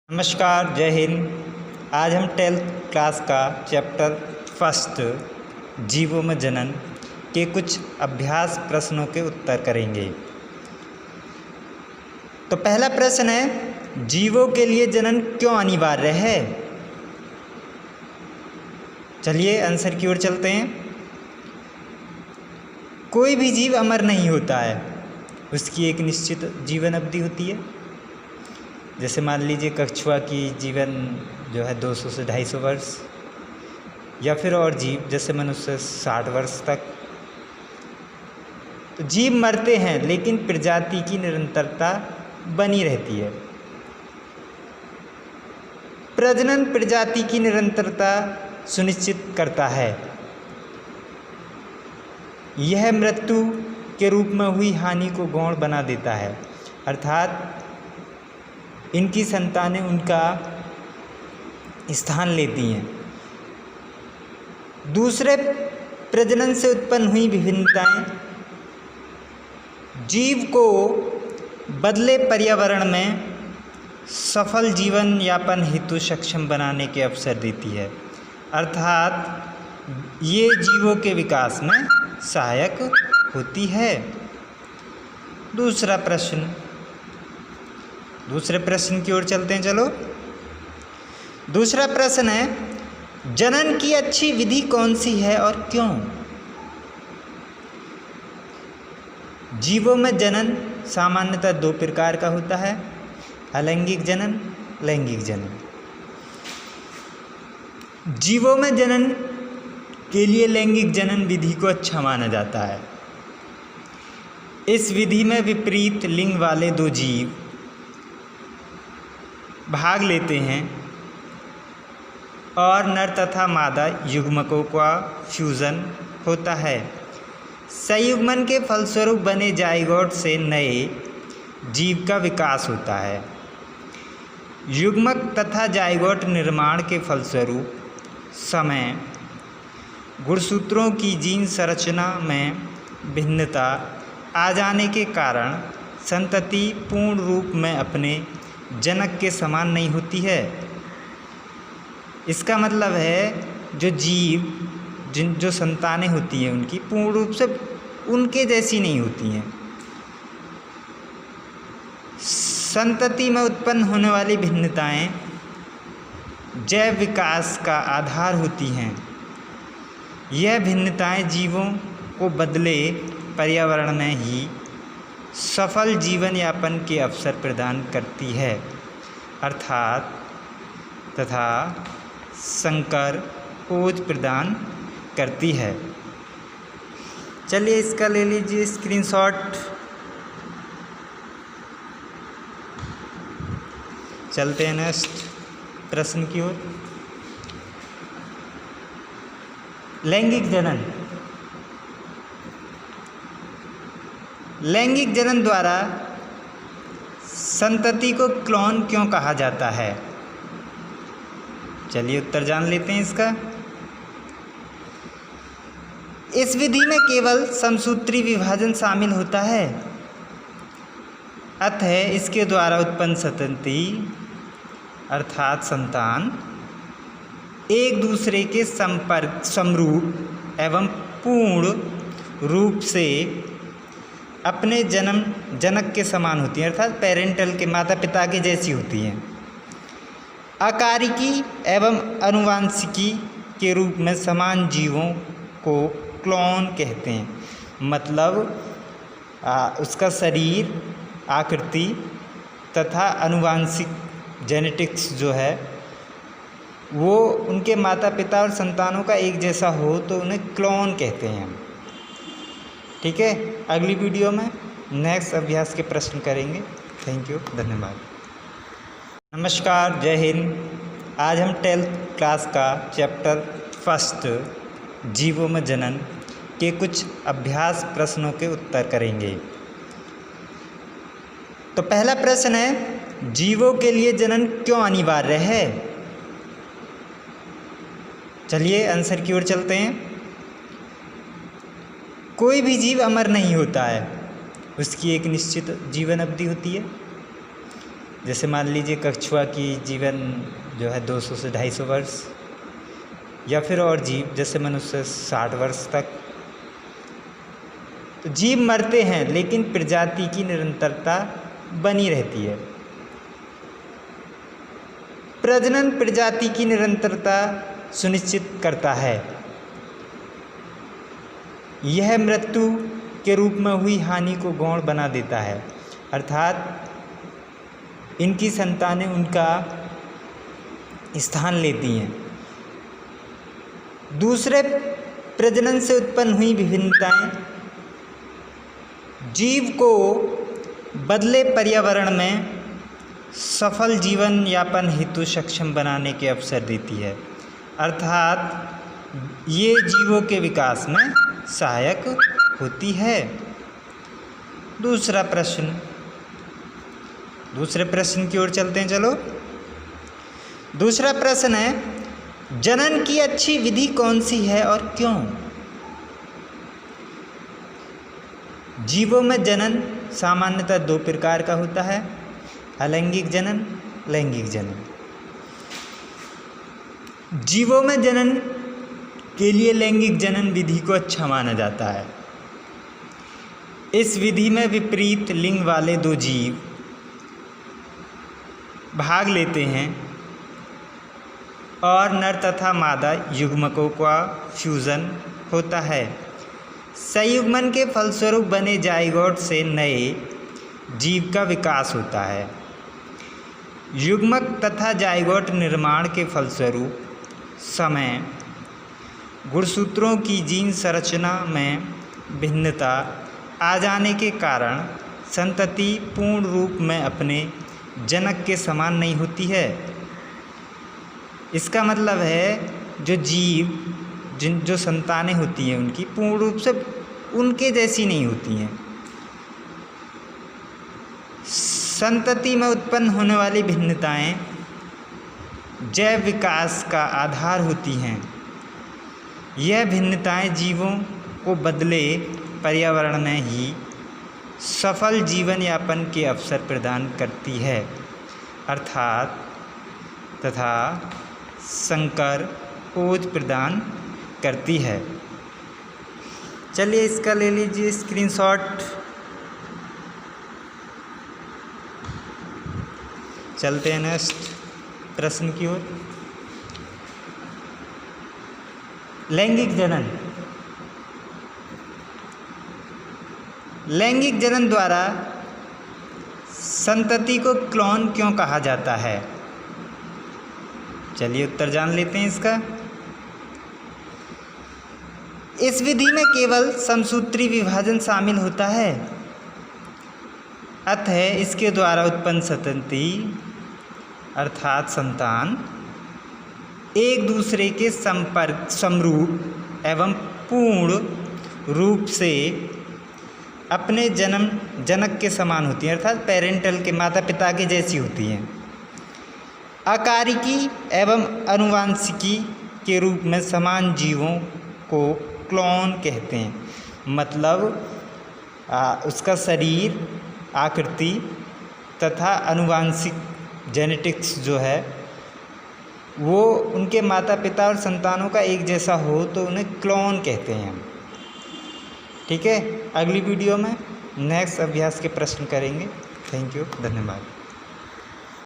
नमस्कार, जय हिंद। आज हम 12th क्लास का चैप्टर फर्स्ट जीवों में जनन के कुछ अभ्यास प्रश्नों के उत्तर करेंगे। तो पहला प्रश्न है, जीवों के लिए जनन क्यों अनिवार्य है? चलिए आंसर की ओर चलते हैं। कोई भी जीव अमर नहीं होता है, उसकी एक निश्चित जीवन अवधि होती है। जैसे मान लीजिए कछुआ की जीवन जो है 200 से 250 वर्ष, या फिर और जीव जैसे मनुष्य 60 वर्ष तक। तो जीव मरते हैं लेकिन प्रजाति की निरंतरता बनी रहती है। प्रजनन प्रजाति की निरंतरता सुनिश्चित करता है। यह मृत्यु के रूप में हुई हानि को गौण बना देता है, अर्थात इनकी संतानें उनका स्थान लेती हैं। दूसरे प्रजनन से उत्पन्न हुई विभिन्नताएं जीव को बदले पर्यावरण में सफल जीवन यापन हेतु सक्षम बनाने के अवसर देती है, अर्थात ये जीवों के विकास में सहायक होती है। दूसरे प्रश्न की ओर चलते हैं। चलो, दूसरा प्रश्न है, जनन की अच्छी विधि कौन सी है और क्यों? जीवों में जनन सामान्यतः दो प्रकार का होता है, अलैंगिक जनन, लैंगिक जनन। जीवों में जनन के लिए लैंगिक जनन विधि को अच्छा माना जाता है। इस विधि में विपरीत लिंग वाले दो जीव भाग लेते हैं और नर तथा मादा युग्मकों का फ्यूजन होता है। संयुग्मन के फलस्वरूप बने जाइगोट से नए जीव का विकास होता है। युग्मक तथा जाइगोट निर्माण के फलस्वरूप समय गुणसूत्रों की जीन संरचना में भिन्नता आ जाने के कारण संतति पूर्ण रूप में अपने जनक के समान नहीं होती है। इसका मतलब है जो संतानें होती हैं उनकी पूर्ण रूप से उनके जैसी नहीं होती हैं। संतति में उत्पन्न होने वाली भिन्नताएं जैव विकास का आधार होती हैं। यह भिन्नताएं जीवों को बदले पर्यावरण में ही सफल जीवन यापन के अवसर प्रदान करती है, अर्थात तथा संकर खोज प्रदान करती है। चलिए इसका ले लीजिए स्क्रीनशॉट। चलते हैं नेक्स्ट प्रश्न की ओर। लैंगिक जनन। लैंगिक जनन द्वारा संतति को क्लोन क्यों कहा जाता है? चलिए उत्तर जान लेते हैं इसका। इस विधि में केवल समसूत्री विभाजन शामिल होता है, अतः इसके द्वारा उत्पन्न संतति अर्थात संतान एक दूसरे के समरूप एवं पूर्ण रूप से अपने जनक के समान होती हैं, अर्थात पेरेंटल के माता पिता के जैसी होती हैं। आकारिकी एवं अनुवांशिकी के रूप में समान जीवों को क्लोन कहते हैं। मतलब उसका शरीर, आकृति तथा अनुवांशिक जेनेटिक्स जो है वो उनके माता पिता और संतानों का एक जैसा हो तो उन्हें क्लोन कहते हैं। ठीक है, अगली वीडियो में नेक्स्ट अभ्यास के प्रश्न करेंगे। थैंक यू, धन्यवाद। नमस्कार, जय हिंद। आज हम 12th क्लास का चैप्टर फर्स्ट जीवों में जनन के कुछ अभ्यास प्रश्नों के उत्तर करेंगे। तो पहला प्रश्न है, जीवों के लिए जनन क्यों अनिवार्य है? चलिए आंसर की ओर चलते हैं। कोई भी जीव अमर नहीं होता है, उसकी एक निश्चित जीवन अवधि होती है। जैसे मान लीजिए कछुआ की जीवन जो है 200 से 250 वर्ष, या फिर और जीव जैसे मनुष्य 60 वर्ष तक। तो जीव मरते हैं लेकिन प्रजाति की निरंतरता बनी रहती है। प्रजनन प्रजाति की निरंतरता सुनिश्चित करता है। यह मृत्यु के रूप में हुई हानि को गौण बना देता है, अर्थात इनकी संतानें उनका स्थान लेती हैं। दूसरे प्रजनन से उत्पन्न हुई विभिन्नताएं जीव को बदले पर्यावरण में सफल जीवन यापन हेतु सक्षम बनाने के अवसर देती है, अर्थात ये जीवों के विकास में सहायक होती है। दूसरे प्रश्न की ओर चलते हैं। चलो, दूसरा प्रश्न है, जनन की अच्छी विधि कौन सी है और क्यों? जीवों में जनन सामान्यतः 2 प्रकार का होता है, अलैंगिक जनन, लैंगिक जनन। जीवों में जनन के लिए लैंगिक जनन विधि को अच्छा माना जाता है। इस विधि में विपरीत लिंग वाले 2 जीव भाग लेते हैं और नर तथा मादा युग्मकों का फ्यूजन होता है। संयुग्मन के फलस्वरूप बने जाइगोट से नए जीव का विकास होता है। युग्मक तथा जाइगोट निर्माण के फलस्वरूप समय गुणसूत्रों की जीन संरचना में भिन्नता आ जाने के कारण संतति पूर्ण रूप में अपने जनक के समान नहीं होती है। इसका मतलब है जो संतानें होती हैं उनकी पूर्ण रूप से उनके जैसी नहीं होती हैं। संतति में उत्पन्न होने वाली भिन्नताएं जैव विकास का आधार होती हैं। यह भिन्नताएं जीवों को बदले पर्यावरण में ही सफल जीवन यापन के अवसर प्रदान करती है, अर्थात तथा संकर खोज प्रदान करती है। चलिए इसका ले लीजिए स्क्रीनशॉट। चलते हैं नेक्स्ट प्रश्न की ओर। लैंगिक जनन। लैंगिक जनन द्वारा संतति को क्लोन क्यों कहा जाता है? चलिए उत्तर जान लेते हैं इसका। इस विधि में केवल समसूत्री विभाजन शामिल होता है, अतः इसके द्वारा उत्पन्न संतति अर्थात संतान एक दूसरे के समरूप एवं पूर्ण रूप से अपने जनक के समान होती हैं, अर्थात पेरेंटल के माता पिता के जैसी होती हैं। आकारिकी एवं अनुवांशिकी के रूप में समान जीवों को क्लोन कहते हैं। मतलब उसका शरीर, आकृति तथा अनुवांशिक जेनेटिक्स जो है वो उनके माता पिता और संतानों का एक जैसा हो तो उन्हें क्लोन कहते हैं। ठीक है, अगली वीडियो में नेक्स्ट अभ्यास के प्रश्न करेंगे। थैंक यू, धन्यवाद।